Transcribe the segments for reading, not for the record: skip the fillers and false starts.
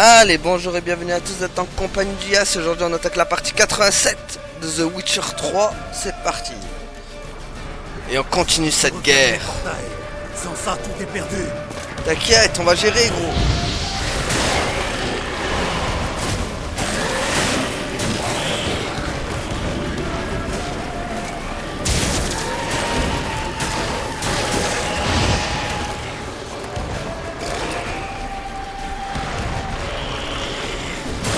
Allez, bonjour et bienvenue à tous, vous êtes en compagnie d'IAS. Aujourd'hui on attaque la partie 87 de The Witcher 3, c'est parti. Et on continue cette guerre. Sans ça, tout est perdu. T'inquiète, on va gérer gros.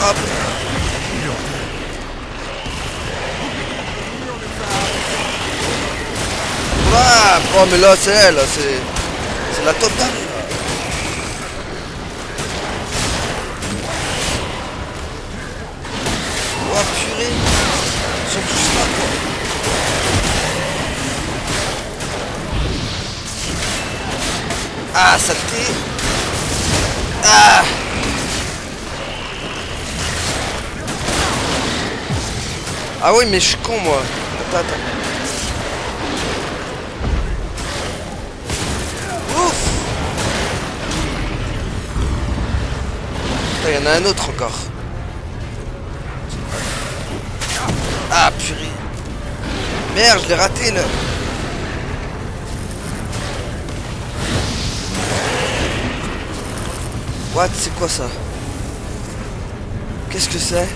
Hop. Ah, oh mais là c'est elle, c'est la totale là. Oh purée, ils sont tous là quoi. Ah saleté. Ah. Ah oui mais je suis con moi. Attends. Ouf. Il y en a un autre encore. Ah purée. Merde, je l'ai raté là. What, c'est quoi ça? Qu'est-ce que c'est?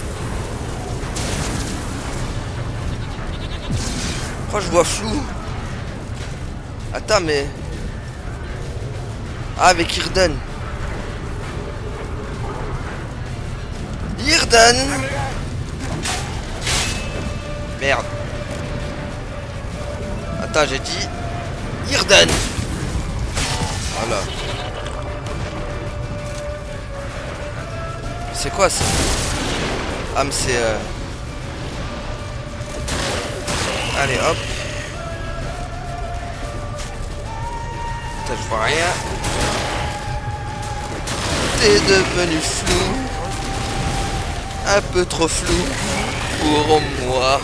Pourquoi je vois flou? Attends mais... Ah avec Irden. Irden. Merde. Attends, j'ai dit Irden. Voilà. C'est quoi ça? Ah mais c'est Allez hop. Putain, je vois rien. T'es devenu flou. Un peu trop flou pour moi.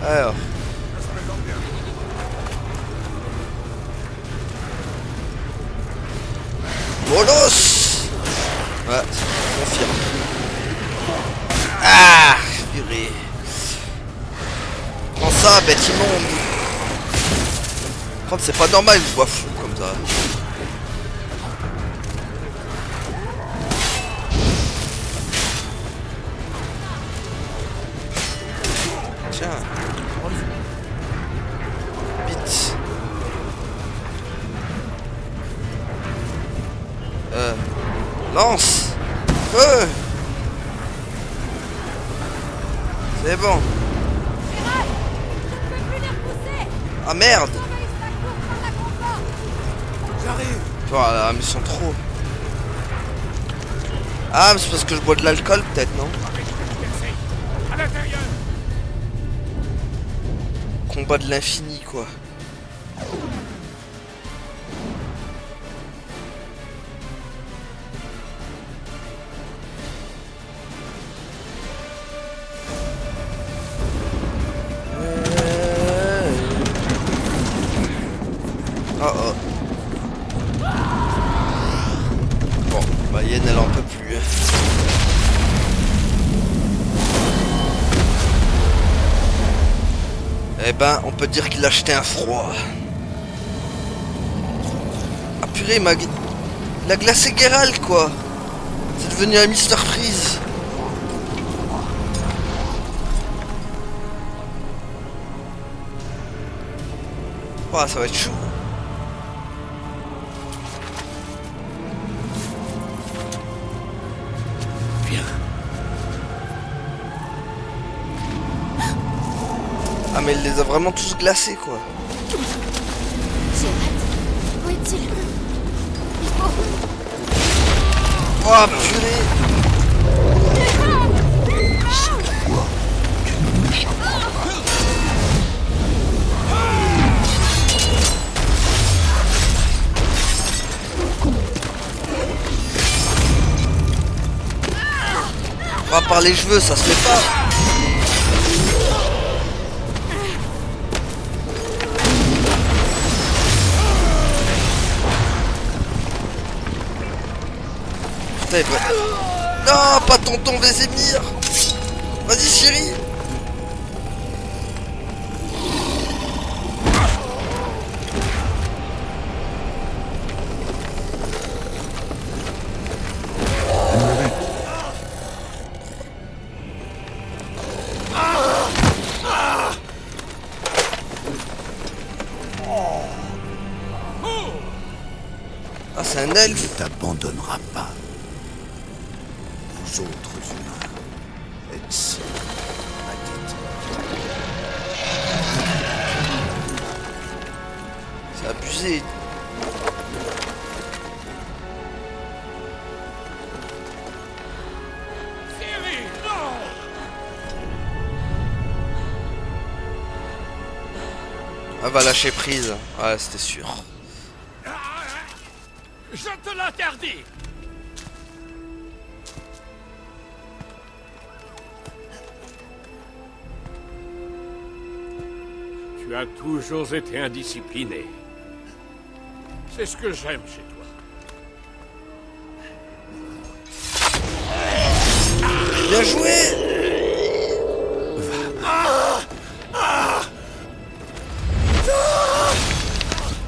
Alors. Bolos. Ouais, je confirme. Ah, purée. Prends ça, bête immonde. Par contre, c'est pas normal que je vois flou comme ça. Tiens. Vite. Lance. Feu. C'est bon. Ah merde. J'arrive. Voilà, mais ils sont trop. Ah, mais c'est parce que je bois de l'alcool peut-être, non? À l'intérieur. Combat de l'infini quoi. Oh. Bon, bah Yen elle en peut plus. Eh ben, on peut dire qu'il a acheté un froid. Ah purée, il a glacé Geralt quoi. C'est devenu un Mr Freeze. Oh, ça va être chaud. Ah mais il les a vraiment tous glacés quoi. Où est-il? Il faut... Oh purée. Oh, par les cheveux ça se fait pas. Putain, non, pas tonton Vézémir. Vas-y, chérie. Ah, c'est un elfe. Ne t'abandonnera pas. Vous autres humains êtes si pathétiques. C'est abusé. Ciri, non! Elle va lâcher prise. Ouais, c'était sûr. Je te l'interdis! Tu as toujours été indiscipliné. C'est ce que j'aime chez toi. Bien joué.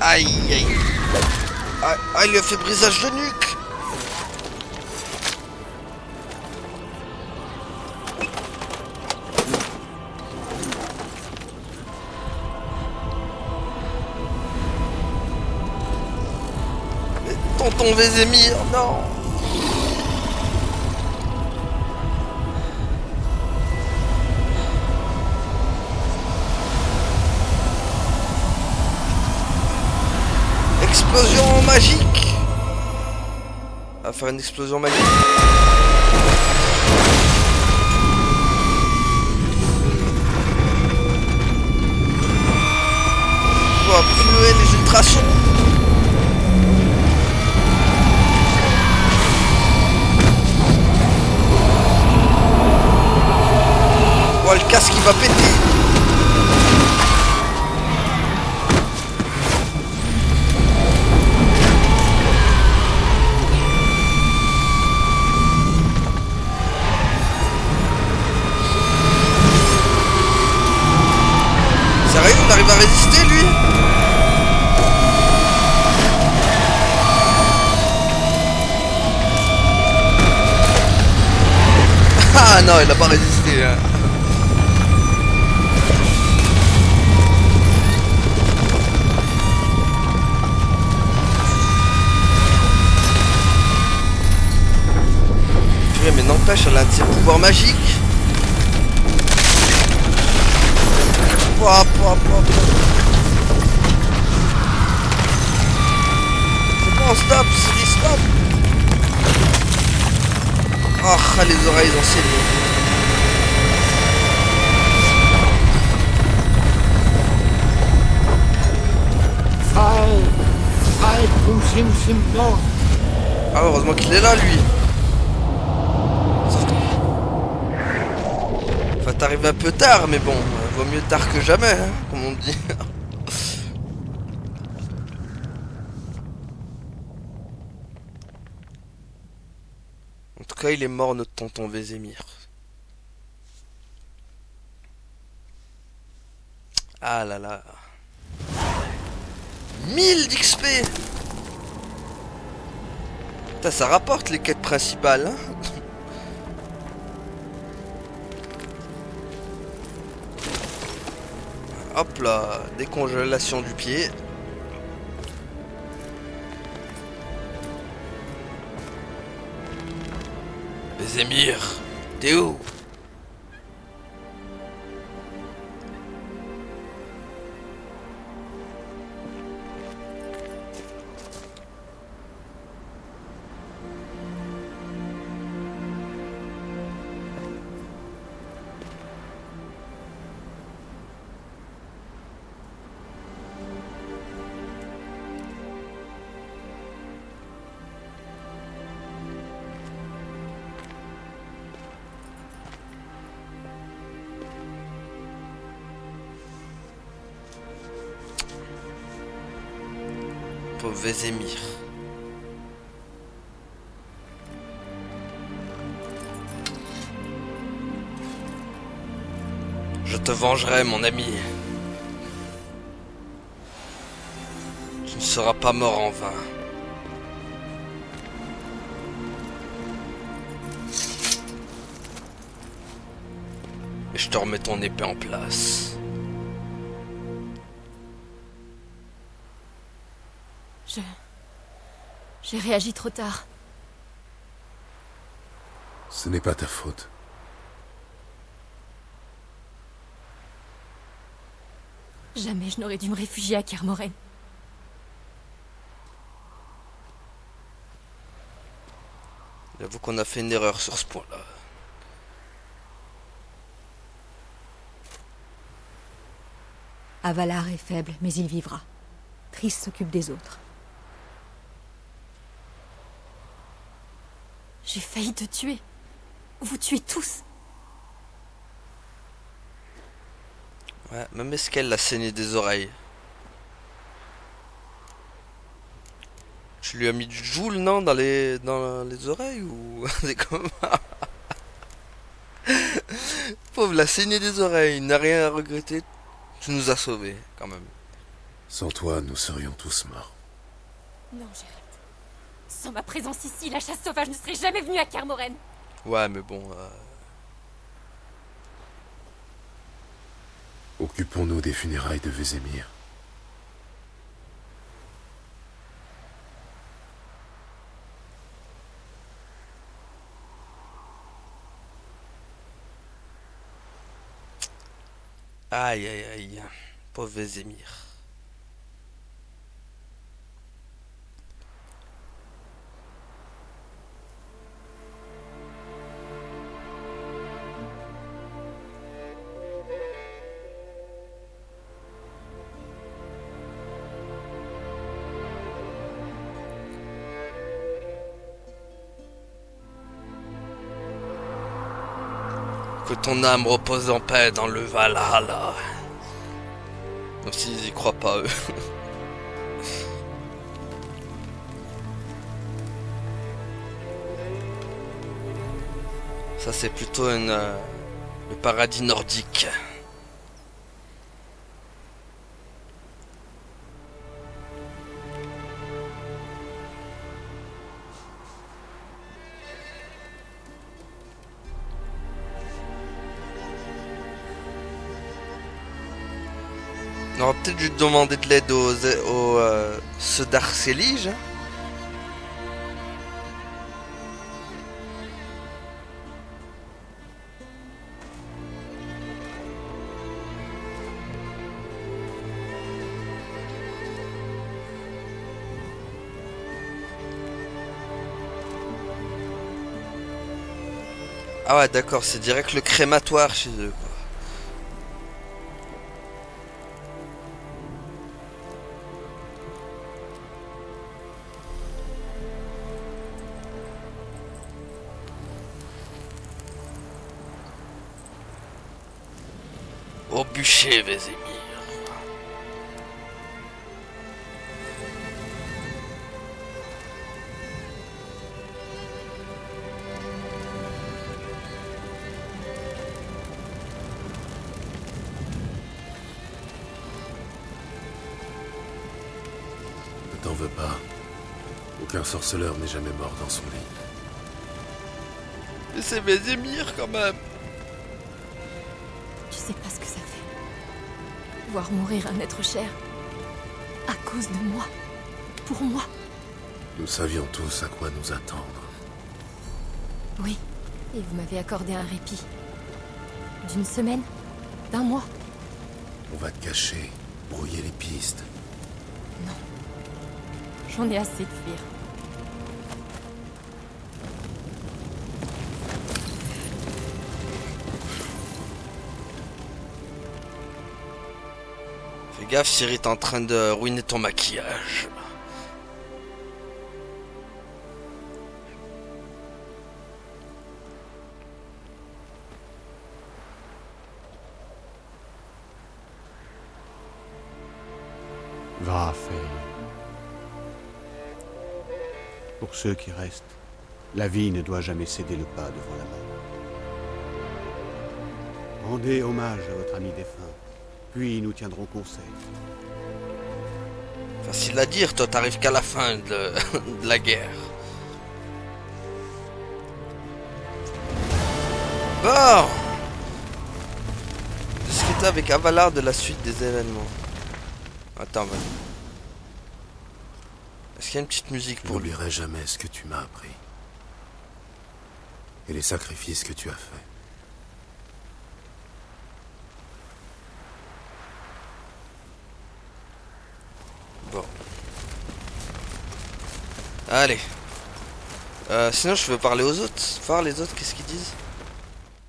Aïe, aïe. Ah, il lui a fait brisage de nuque. Mais tonton Vézémir, non. Explosion magique. On va faire une explosion magique. On va purée les ultrasons. Oh, le casque il va péter. Sérieux, on arrive à résister lui? Ah non, il a pas résisté hein. Purée, mais n'empêche, elle a un de ses pouvoirs magiques. C'est bon, stop, Siri, stop. Oh, les oreilles ont saigné. Ah, heureusement qu'il est là, lui. Enfin, t'arrives un peu tard, mais bon, vaut mieux tard que jamais, hein, comme on dit. En tout cas, il est mort, notre tonton Vézémir. Ah là là. 1000 d'XP. Putain, ça rapporte les quêtes principales, hein. Hop là, décongélation du pied. Vézémir, t'es où? Pauvre Vézémir. te vengerai, mon ami. Tu ne seras pas mort en vain. Et je te remets ton épée en place. J'ai réagi trop tard. Ce n'est pas ta faute. Jamais je n'aurais dû me réfugier à Kermoren. J'avoue qu'on a fait une erreur sur ce point-là. Avalar est faible, mais il vivra. Triss s'occupe des autres. J'ai failli te tuer. Vous tuez tous. Ouais, même Eskel l'a saigné des oreilles. Tu lui as mis du joule, non, dans les oreilles ou c'est comme pauvre, l'a saigné des oreilles, il n'a rien à regretter. Tu nous as sauvés, quand même. Sans toi, nous serions tous morts. Non, Gérald. Sans ma présence ici, la chasse sauvage ne serait jamais venue à Kermoren. Ouais, mais bon... Occupons-nous des funérailles de Vézémir. Aïe, aïe, aïe. Pauvre Vézémir. Que ton âme repose en paix dans le Valhalla. Même s'ils y croient pas, eux. Ça, c'est plutôt le paradis nordique. On aurait peut-être dû demander de l'aide aux ceux d'Arcélige. Ah ouais, d'accord, c'est direct le crématoire chez eux, quoi. Au bûcher, Vézémir. Ne t'en veux pas. Aucun sorceleur n'est jamais mort dans son lit. Mais c'est Vézémir, quand même. Tu sais pas ce que ça fait. Voir mourir un être cher. À cause de moi. Pour moi. Nous savions tous à quoi nous attendre. Oui. Et vous m'avez accordé un répit. D'une semaine. D'un mois. On va te cacher, brouiller les pistes. Non. J'en ai assez de fuir. Fais gaffe, Ciri est en train de ruiner ton maquillage. Va, Faye. Pour ceux qui restent, la vie ne doit jamais céder le pas devant la mort. Rendez hommage à votre ami défunt, puis nous tiendrons conseil. Facile à dire, toi t'arrives qu'à la fin de, de la guerre. Bon, discuter avec Avalar de la suite des événements. Attends, vas-y. Est-ce qu'il y a une petite musique Je pour lui? n'oublierai jamais ce que tu m'as appris. Et les sacrifices que tu as faits. Bon. Allez. Sinon je veux parler aux autres. Voir les autres, qu'est-ce qu'ils disent?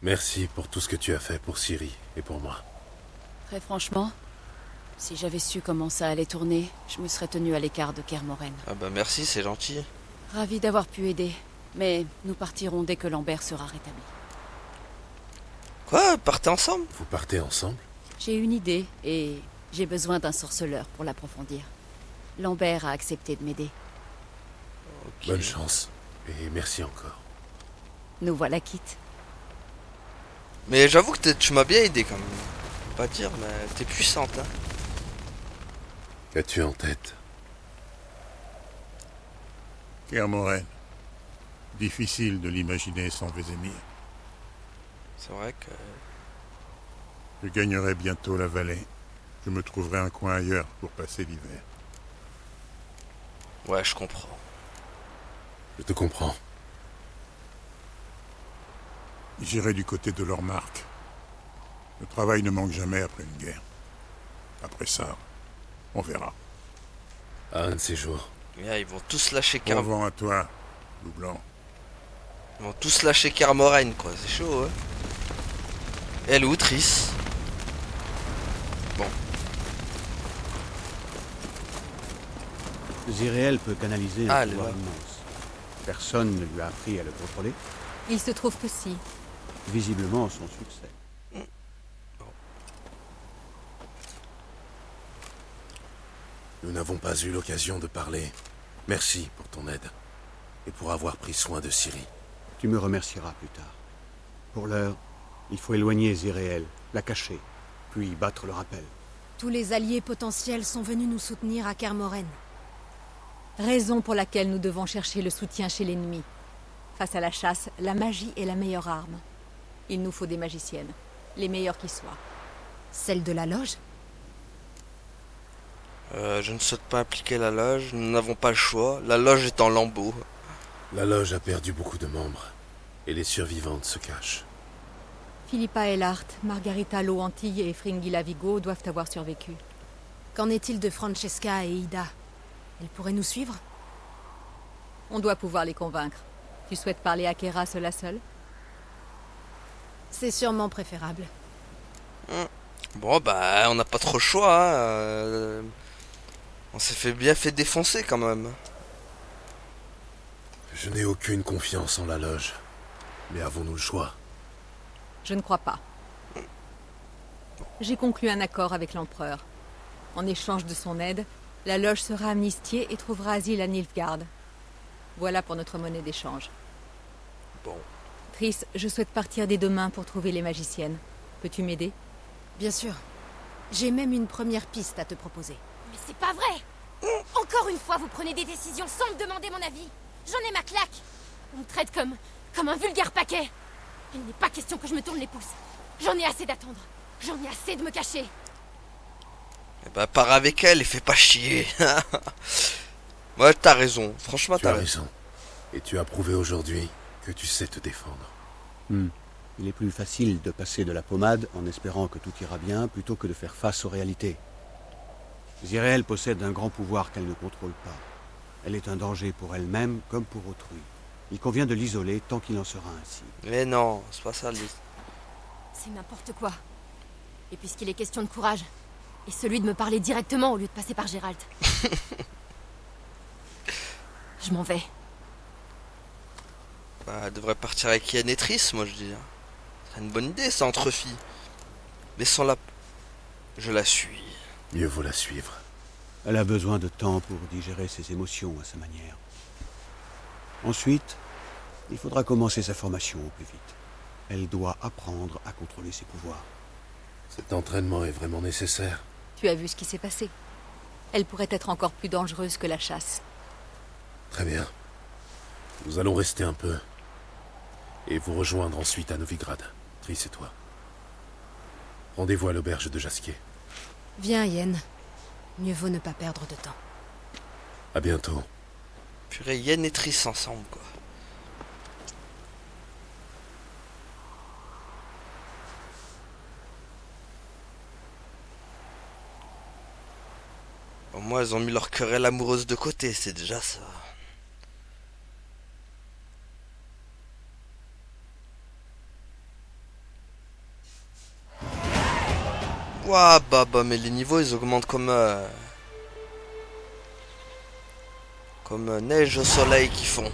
Merci pour tout ce que tu as fait pour Ciri et pour moi. Très franchement, si j'avais su comment ça allait tourner, je me serais tenue à l'écart de Kermoren. Ah bah merci, c'est gentil. Ravi d'avoir pu aider, mais nous partirons dès que Lambert sera rétabli. Quoi? Partez ensemble? Vous partez ensemble? J'ai une idée, et j'ai besoin d'un sorceleur pour l'approfondir. Lambert a accepté de m'aider. Ok. Bonne chance. Et merci encore. Nous voilà quittes. Mais j'avoue que tu m'as bien aidé quand même. Faut pas dire, mais t'es puissante, hein. Qu'as-tu en tête? Kermoren. Difficile de l'imaginer sans Vézémir. C'est vrai que... Je gagnerai bientôt la vallée. Je me trouverai un coin ailleurs pour passer l'hiver. Ouais, je comprends. Je te comprends. J'irai du côté de Lormark. Le travail ne manque jamais après une guerre. Après ça, on verra. À un de ces jours. Yeah, ils vont tous lâcher Bon Kermoren. vent à toi, loup blanc. Ils vont tous lâcher Kermoren, quoi. C'est chaud, hein. Elle ou Triss. Bon. Ziriel peut canaliser Ah, un elle est pouvoir là. immense. Personne ne lui a appris à le contrôler. Il se trouve que si. Visiblement, son succès. Nous n'avons pas eu l'occasion de parler. Merci pour ton aide. Et pour avoir pris soin de Ciri. Tu me remercieras plus tard. Pour l'heure, il faut éloigner Ziriel, la cacher, puis battre le rappel. Tous les alliés potentiels sont venus nous soutenir à Kermoren. Raison pour laquelle nous devons chercher le soutien chez l'ennemi. Face à la chasse, la magie est la meilleure arme. Il nous faut des magiciennes, les meilleures qui soient. Celle de la loge? Je ne souhaite pas impliquer la loge. Nous n'avons pas le choix. La loge est en lambeaux. La loge a perdu beaucoup de membres. Et les survivantes se cachent. Philippa Elhart, Margarita Loanti et Fringilla Vigo doivent avoir survécu. Qu'en est-il de Francesca et Ida? Elles pourraient nous suivre? On doit pouvoir les convaincre. Tu souhaites parler à Kera seule à seule? C'est sûrement préférable. Bon, bah, on n'a pas trop le choix, hein. On s'est bien fait défoncer, quand même. Je n'ai aucune confiance en la loge. Mais avons-nous le choix? Je ne crois pas. J'ai conclu un accord avec l'empereur. En échange de son aide, la loge sera amnistiée et trouvera asile à Nilfgaard. Voilà pour notre monnaie d'échange. Bon. Triss, je souhaite partir dès demain pour trouver les magiciennes. Peux-tu m'aider? Bien sûr. J'ai même une première piste à te proposer. Mais c'est pas vrai! Encore une fois, vous prenez des décisions sans me demander mon avis. J'en ai ma claque. On me traite comme un vulgaire paquet. Il n'est pas question que je me tourne les pouces. J'en ai assez d'attendre. J'en ai assez de me cacher. Eh bah, pars avec elle et fais pas chier. Ouais, t'as raison. Franchement, Tu as t'as raison. raison. Et tu as prouvé aujourd'hui que tu sais te défendre. Il est plus facile de passer de la pommade en espérant que tout ira bien plutôt que de faire face aux réalités. Ziriel possède un grand pouvoir qu'elle ne contrôle pas. Elle est un danger pour elle-même comme pour autrui. Il convient de l'isoler tant qu'il en sera ainsi. Mais non, c'est pas ça, le... C'est n'importe quoi. Et puisqu'il est question de courage, et celui de me parler directement au lieu de passer par Gérald. Je m'en vais. Bah, elle devrait partir avec Yen et Triss, moi je dis. C'est une bonne idée, ça, entre filles. Laissons-la... Je la suis. Mieux vaut la suivre. Elle a besoin de temps pour digérer ses émotions à sa manière. Ensuite, il faudra commencer sa formation au plus vite. Elle doit apprendre à contrôler ses pouvoirs. Cet entraînement est vraiment nécessaire. Tu as vu ce qui s'est passé. Elle pourrait être encore plus dangereuse que la chasse. Très bien. Nous allons rester un peu. Et vous rejoindre ensuite à Novigrad. Triss et toi. Rendez-vous à l'auberge de Jasquier. Viens, Yen. Mieux vaut ne pas perdre de temps. À bientôt. Purée, Yen et Triss ensemble, quoi. Au moins, elles ont mis leur querelle amoureuse de côté, c'est déjà ça. Ouah, bah, mais les niveaux, ils augmentent comme neige au soleil qu'ils font.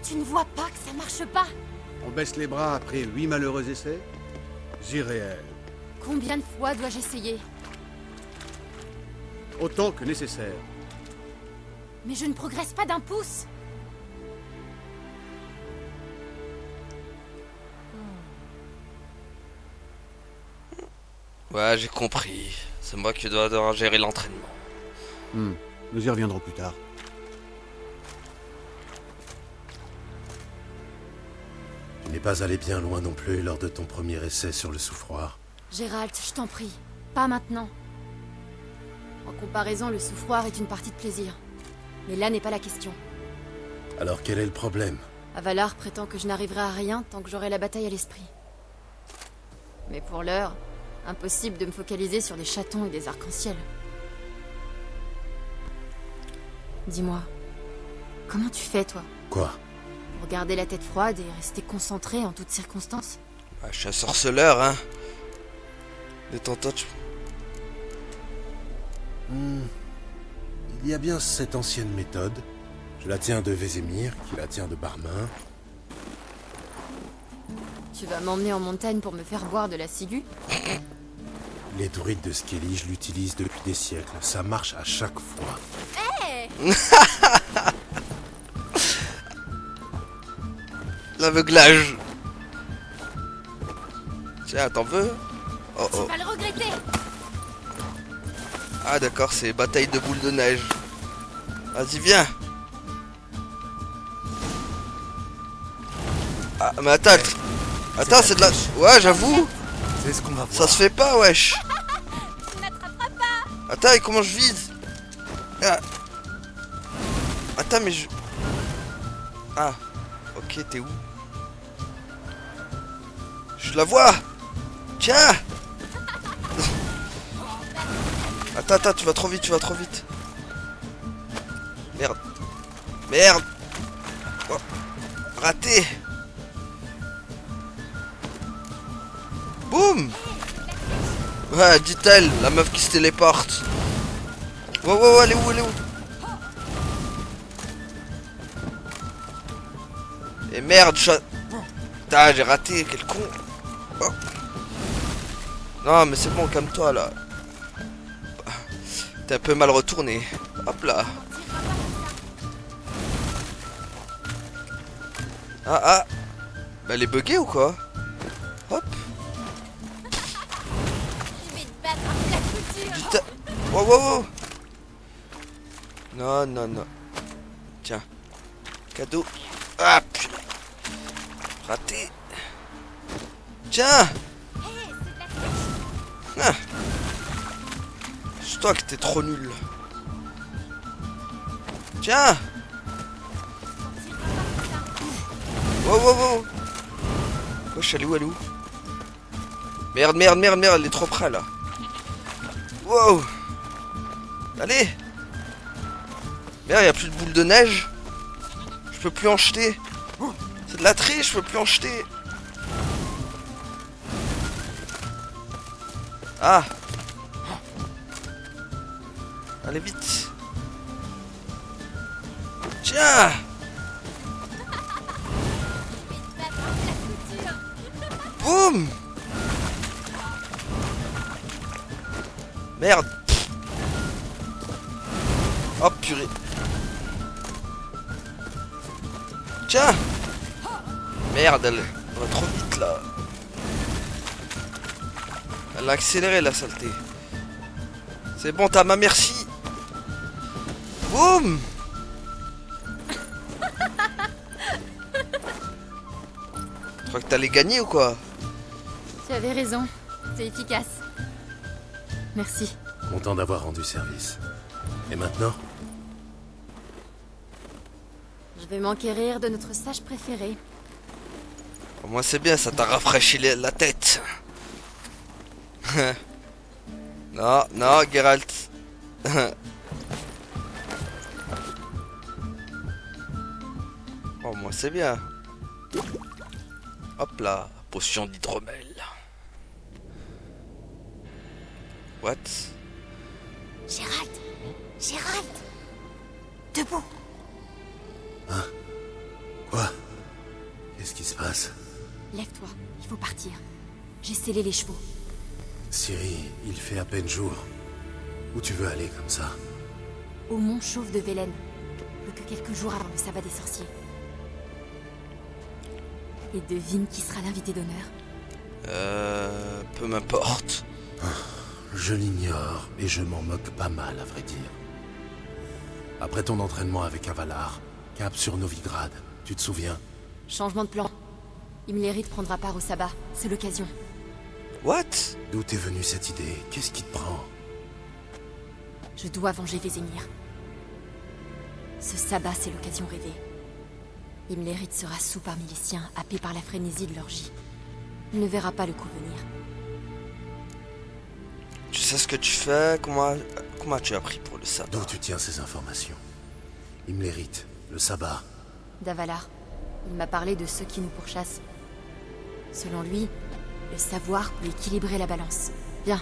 Tu ne vois pas que ça marche pas? On baisse les bras après 8 malheureux essais? Zirael. Combien de fois dois-je essayer? Autant que nécessaire. Mais je ne progresse pas d'un pouce. Ouais, j'ai compris. C'est moi qui dois devoir gérer l'entraînement. Nous y reviendrons plus tard. Tu n'es pas allé bien loin non plus lors de ton premier essai sur le souffroir. Gérald, je t'en prie. Pas maintenant. En comparaison, le souffroir est une partie de plaisir. Mais là n'est pas la question. Alors quel est le problème? Avalar prétend que je n'arriverai à rien tant que j'aurai la bataille à l'esprit. Mais pour l'heure, impossible de me focaliser sur des chatons et des arcs-en-ciel. Dis-moi, comment tu fais, toi? Quoi? Pour garder la tête froide et rester concentré en toutes circonstances? Bah, je suis un sorceleur, hein. Détends-toi, Il y a bien cette ancienne méthode. Je la tiens de Vézémir, qui la tient de Barmin. Tu vas m'emmener en montagne pour me faire boire de la ciguë? Les druides de Skellige l'utilisent depuis des siècles. Ça marche à chaque fois. Hé! L'aveuglage. Tiens, t'en veux? Oh Tu oh. vas le regretter! Ah d'accord, c'est bataille de boules de neige. Vas-y, viens. Ah, mais attends. Attends, c'est de la... Ouais, j'avoue. C'est ce qu'on va voir. Ça se fait pas, wesh. Tu n'attraperas pas! Attends, et comment je vise? Ah. Attends, mais je... Ah. Ok, t'es où? Je la vois. Tiens. Attends, tu vas trop vite, Merde. Merde. Oh. Raté. Boum. Ouais, dit-elle, la meuf qui se téléporte. Ouais, elle est où, Et merde, Putain, j'ai raté, quel con. Oh. Non, mais c'est bon, calme-toi, là. T'es un peu mal retourné. Hop là. Ah. Bah, elle est buggée ou quoi? Hop. Je vais te battre avec la couture! Wow. Non. Tiens. Cadeau. Ah, putain. Raté. Tiens. Ah. C'est toi que t'es trop nul. Tiens. Wow. Wesh, elle est où? Merde, elle est trop près là. Wow. Allez. Merde, y a plus de boules de neige. Je peux plus en jeter. C'est de la triche, je peux plus en jeter. Ah. Allez vite. Tiens. Boum. Merde. Oh purée. Tiens. Merde, elle va trop vite là. Elle a accéléré la saleté. C'est bon, t'as ma merci. Boum. Tu crois que t'allais gagner ou quoi? Tu avais raison. C'est efficace. Merci. Content d'avoir rendu service. Et maintenant? Je vais m'enquérir de notre sage préféré. Au moins c'est bien, ça t'a rafraîchi la tête. Non, non, Geralt. Oh, moi c'est bien. Hop là, potion d'hydromel. What? Gérald! Gérald! Debout! Quoi? Qu'est-ce qui se passe? Lève-toi, il faut partir. J'ai scellé les chevaux. Ciri, il fait à peine jour. Où tu veux aller comme ça? Au mont Chauve de Velen. Plus que quelques jours avant le sabbat des sorciers. Et devine qui sera l'invité d'honneur. Peu m'importe. Je l'ignore et je m'en moque pas mal, à vrai dire. Après ton entraînement avec Avalar, cap sur Novigrad, tu te souviens? Changement de plan. Imlerith prendra part au sabbat, c'est l'occasion. What? D'où t'es venue cette idée? Qu'est-ce qui te prend? Je dois venger Vézémir. Ce sabbat, c'est l'occasion rêvée. Imlerith sera sous parmi les siens, happé par la frénésie de l'orgie. Il ne verra pas le coup venir. Tu sais ce que tu fais? Comment tu as pris pour le sabbat? D'où tu tiens ces informations? Imlerith, le sabbat. D'Avalar, il m'a parlé de ceux qui nous pourchassent. Selon lui, le savoir peut équilibrer la balance. Bien,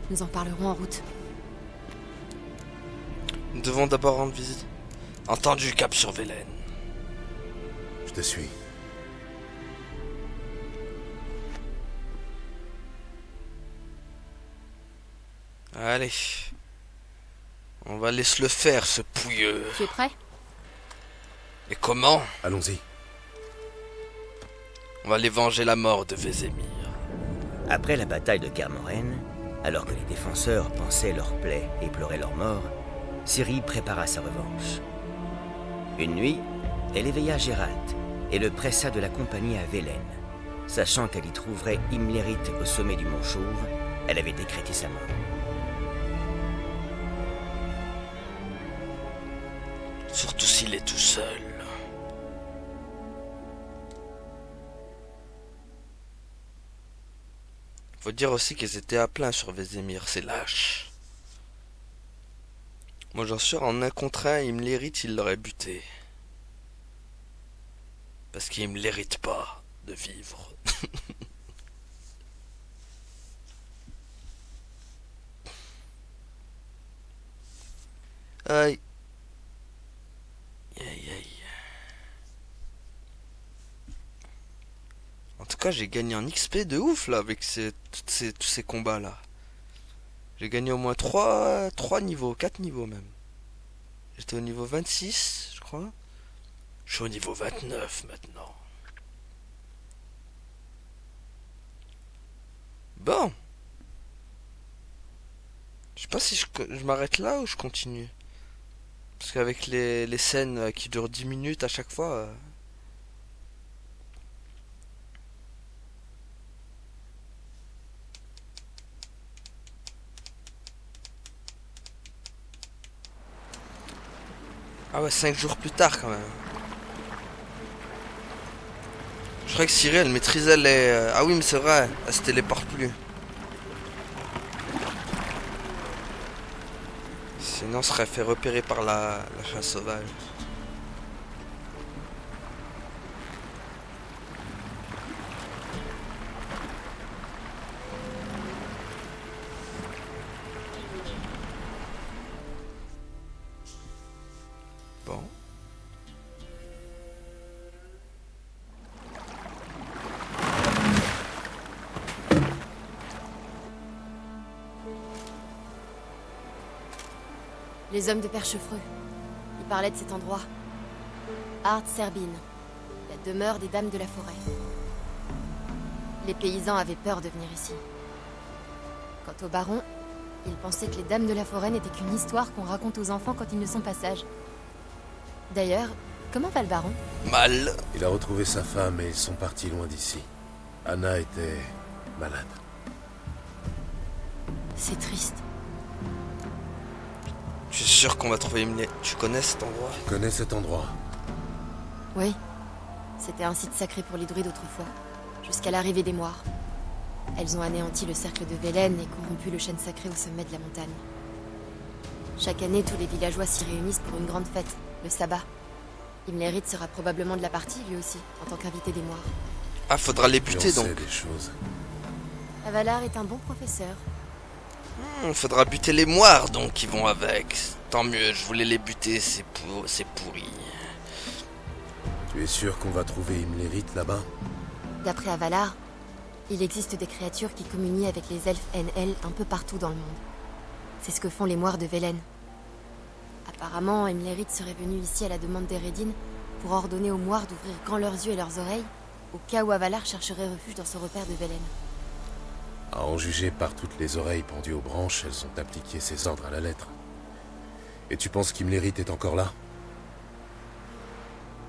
nous en parlerons en route. Nous devons d'abord rendre visite. Entendu, cap sur Velen. Je te suis. Allez. On va laisser le faire, ce pouilleux. Tu es prêt? Et comment? Allons-y. On va aller venger la mort de Vézémir. Après la bataille de Kermoren, alors que les défenseurs pensaient leur plaie et pleuraient leur mort, Ciri prépara sa revanche. Une nuit, elle éveilla Gérald et le pressa de l'accompagner à Velen. Sachant qu'elle y trouverait Imlerith au sommet du mont Chauve, elle avait décrété sa mort. Surtout s'il est tout seul. Faut dire aussi qu'ils étaient à plein sur Vézémir, c'est lâche. Moi j'en suis en un contre un, il me l'hérite, il l'aurait buté. Parce qu'il me l'hérite pas de vivre. Aïe. Aïe aïe. En tout cas, j'ai gagné en XP de ouf là avec tous ces combats là. J'ai gagné au moins 3 niveaux, 4 niveaux même. J'étais au niveau 26, je crois. Je suis au niveau 29 maintenant. Bon. Je sais pas si je m'arrête là ou je continue. Parce qu'avec les scènes qui durent 10 minutes à chaque fois... Ah ouais, 5 jours plus tard quand même. Je croyais que Ciri elle maîtrisait les... Ah oui mais c'est vrai, elle se téléporte plus. Sinon on serait fait repérer par la chasse sauvage. Bon. Les hommes de Perchefreux. Ils parlaient de cet endroit. Art Serbine, la demeure des dames de la forêt. Les paysans avaient peur de venir ici. Quant au baron, il pensait que les dames de la forêt n'étaient qu'une histoire qu'on raconte aux enfants quand ils ne sont pas sages. D'ailleurs, comment va le baron? Mal. Il a retrouvé sa femme et ils sont partis loin d'ici. Anna était malade. C'est triste. Je suis sûr qu'on va trouver Emily. Tu connais cet endroit? Je connais cet endroit. Oui. C'était un site sacré pour les druides autrefois, jusqu'à l'arrivée des moires. Elles ont anéanti le cercle de Velen et corrompu le chêne sacré au sommet de la montagne. Chaque année, tous les villageois s'y réunissent pour une grande fête, le sabbat. Imlerith sera probablement de la partie, lui aussi, en tant qu'invité des moires. Ah, faudra les Et buter on donc. sait des choses. Avalar est un bon professeur. Faudra buter les moires donc qui vont avec. Tant mieux, je voulais les buter, c'est pourri. Tu es sûr qu'on va trouver Imlerith là-bas? D'après Avalar, il existe des créatures qui communient avec les elfes NL un peu partout dans le monde. C'est ce que font les moires de Velen. Apparemment, Imlerith serait venu ici à la demande d'Eredin pour ordonner aux moires d'ouvrir grand leurs yeux et leurs oreilles au cas où Avalar chercherait refuge dans ce repère de Velen. À en juger par toutes les oreilles pendues aux branches, elles ont appliqué ses ordres à la lettre. Et tu penses qu'Imlerith est encore là?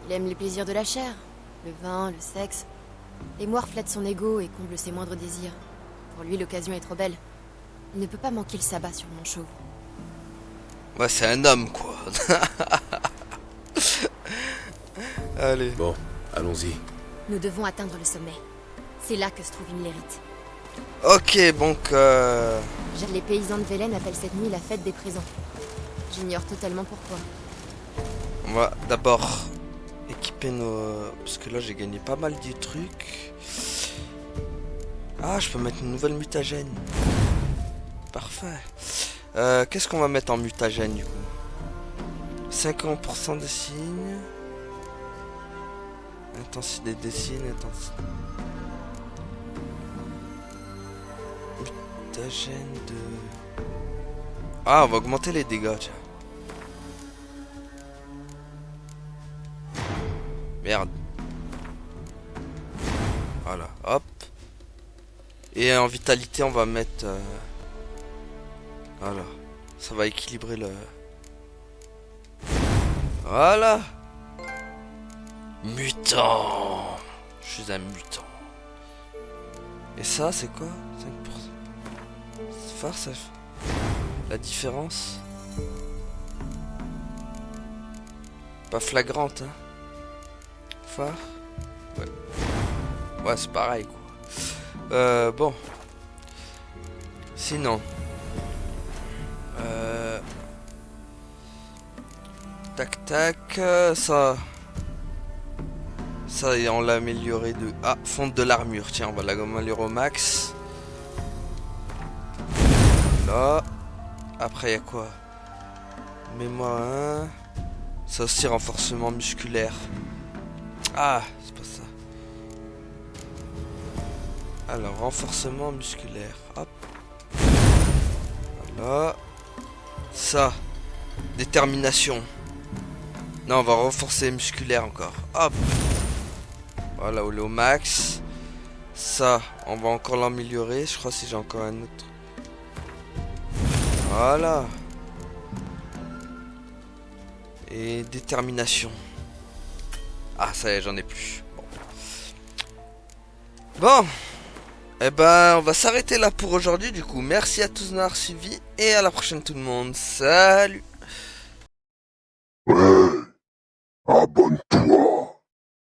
Il aime les plaisirs de la chair, le vin, le sexe. Les moires flattent son ego et comblent ses moindres désirs. Pour lui, l'occasion est trop belle. Il ne peut pas manquer le sabbat sur mon chauve. Ouais, c'est un homme quoi. Allez. Bon, allons-y. Nous devons atteindre le sommet. C'est là que se trouve Imlerith. Ok, donc Les paysans de Velen appellent cette nuit la fête des présents. J'ignore totalement pourquoi. on va d'abord équiper nos... Parce que là j'ai gagné pas mal de trucs. Ah, je peux mettre une nouvelle mutagène. Parfait. Qu'est-ce qu'on va mettre en mutagène du coup? 50% des signes. Intensité des signes, intensité. Mutagène de... Ah, on va augmenter les dégâts, tiens. Merde. Voilà, hop. Et en vitalité, on va mettre... Voilà. Ça va équilibrer le... Voilà. Mutant. Je suis un mutant. Et ça, c'est quoi? 5%. Phare, ça fait... La différence. Pas flagrante, hein. Phare. Ouais. Ouais, c'est pareil, quoi. Bon. Sinon. Tac, tac. Ça, on l'a amélioré de... Ah, fonte de l'armure. Tiens, on va l'améliorer au max. Là. Après, il y a quoi? Mémoire 1. Ça aussi, renforcement musculaire. Ah, c'est pas ça. Alors, renforcement musculaire. Hop. Voilà. Ça. Détermination. Non, on va renforcer musculaire encore. Hop. Voilà, au max. Ça, on va encore l'améliorer. Je crois si j'ai encore un autre. Voilà. Et détermination. Ah, ça y est, j'en ai plus. Bon. Eh ben, on va s'arrêter là pour aujourd'hui. Du coup, merci à tous d'avoir suivi. Et à la prochaine tout le monde. Salut. Ouais. Abonne-toi.